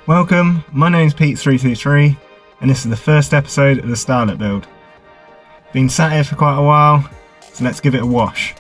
Welcome, my name's Pete323 and this is the first episode of the Starlet build. Been sat here for quite a while, so let's give it a wash.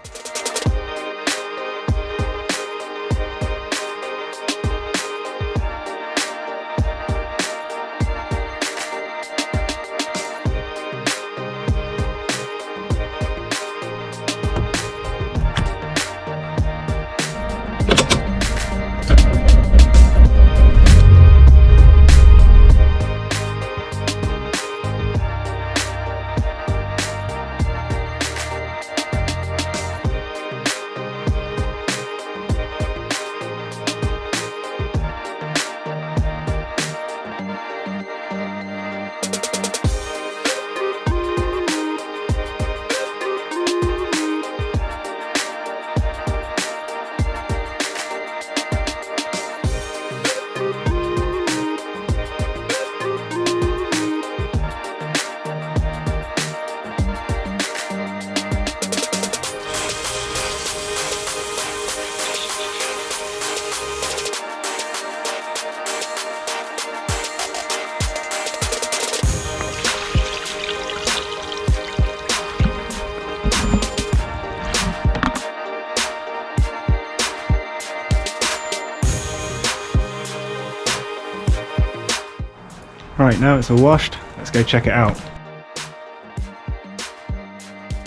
Right, now it's all washed, let's go check it out.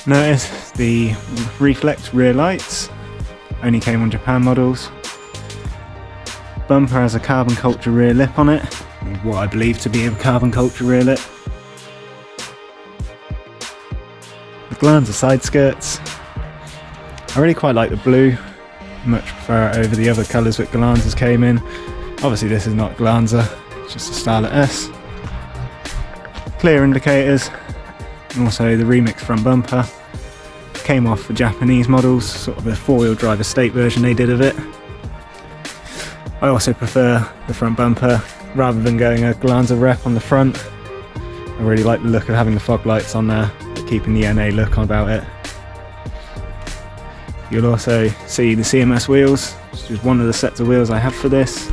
Notice the reflex rear lights, only came on Japan models. Bumper has a Carbon Culture rear lip on it, what I believe to be a Carbon Culture rear lip. The Glanza side skirts. I really quite like the blue, much prefer it over the other colours that Glanzas came in. Obviously this is not Glanza, it's just a Starlet S. Clear indicators, and also the remix front bumper. Came off the Japanese models, sort of a four-wheel drive estate version they did of it. I also prefer the front bumper, rather than going a Glanza rep on the front. I really like the look of having the fog lights on there, but keeping the NA look on about it. You'll also see the CMS wheels, which is one of the sets of wheels I have for this.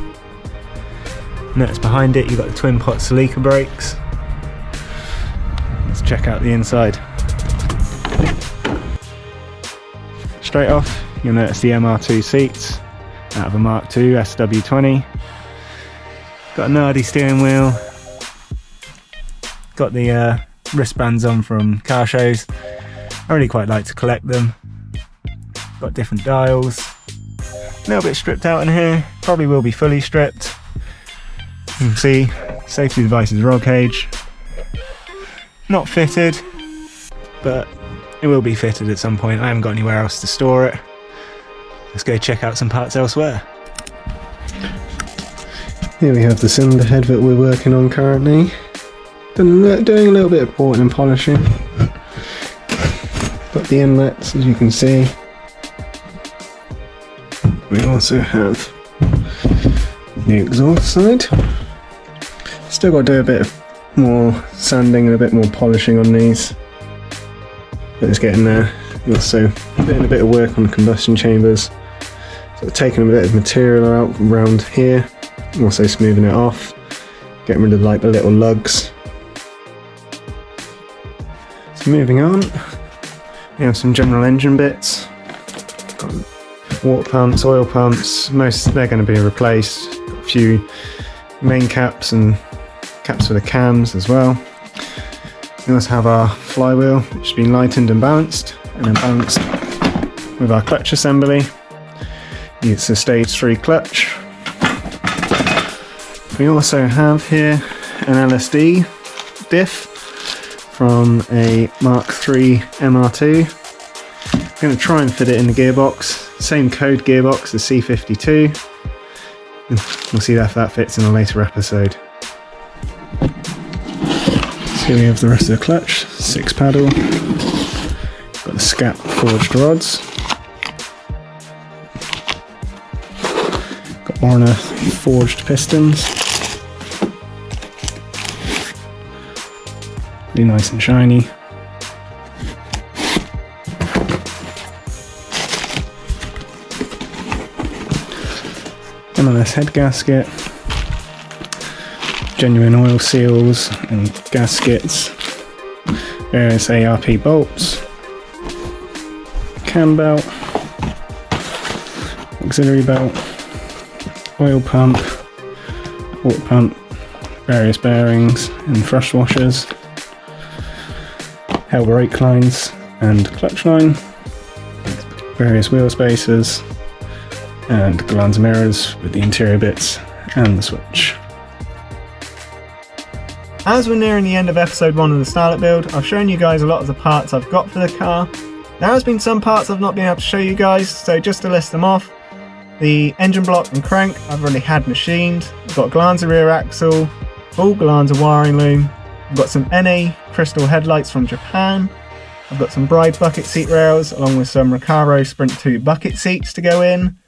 Notice behind it you've got the twin pot Celica brakes. Let's check out the inside. Straight off, you'll notice the MR2 seats out of a Mark II SW20. Got a Nardi steering wheel. Got the wristbands on from car shows. I really quite like to collect them. Got different dials. A little bit stripped out in here. Probably will be fully stripped. You can see safety devices roll cage. Not fitted, but it will be fitted at some point. I haven't got anywhere else to store it. Let's go check out some parts elsewhere. Here we have the cylinder head that we're working on currently. Doing a little bit of porting and polishing. Got the inlets, as you can see. We also have the exhaust side. Still got to do a bit of more sanding and a bit more polishing on these, but it's getting there. Also doing a bit of work on the combustion chambers, so taking a bit of material out around here, also smoothing it off, getting rid of like the little lugs. So moving on, we have some general engine bits. Got water pumps, oil pumps, most they're going to be replaced. Got a few main caps and caps for the cams as well. We also have our flywheel, which has been lightened and balanced with our clutch assembly. It's a stage 3 clutch. We also have here an LSD diff from a Mark III MR2. I'm going to try and fit it in the gearbox, same code gearbox as C52. We'll see if that fits in a later episode. Here we have the rest of the clutch, 6 paddle, got the Scat forged rods, got Orna forged pistons, really nice and shiny. MLS head gasket, genuine oil seals and gaskets, various ARP bolts, cam belt, auxiliary belt, oil pump, water pump, various bearings and thrust washers, Hell brake lines and clutch line, various wheel spacers, and Glanza mirrors with the interior bits and the switch. As we're nearing the end of episode 1 of the Starlet build, I've shown you guys a lot of the parts I've got for the car. There has been some parts I've not been able to show you guys, so just to list them off. The engine block and crank I've already had machined. I've got Glanza rear axle, full Glanza wiring loom. I've got some NA crystal headlights from Japan. I've got some Bride bucket seat rails along with some Recaro Sprint 2 bucket seats to go in.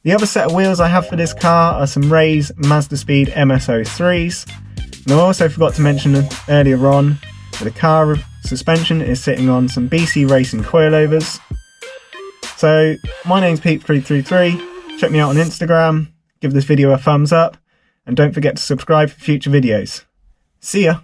The other set of wheels I have for this car are some Ray's Mazda Speed MSO3s. And I also forgot to mention earlier on that the car suspension is sitting on some BC Racing coilovers. So my name's Pete333, check me out on Instagram, give this video a thumbs up, and don't forget to subscribe for future videos. See ya!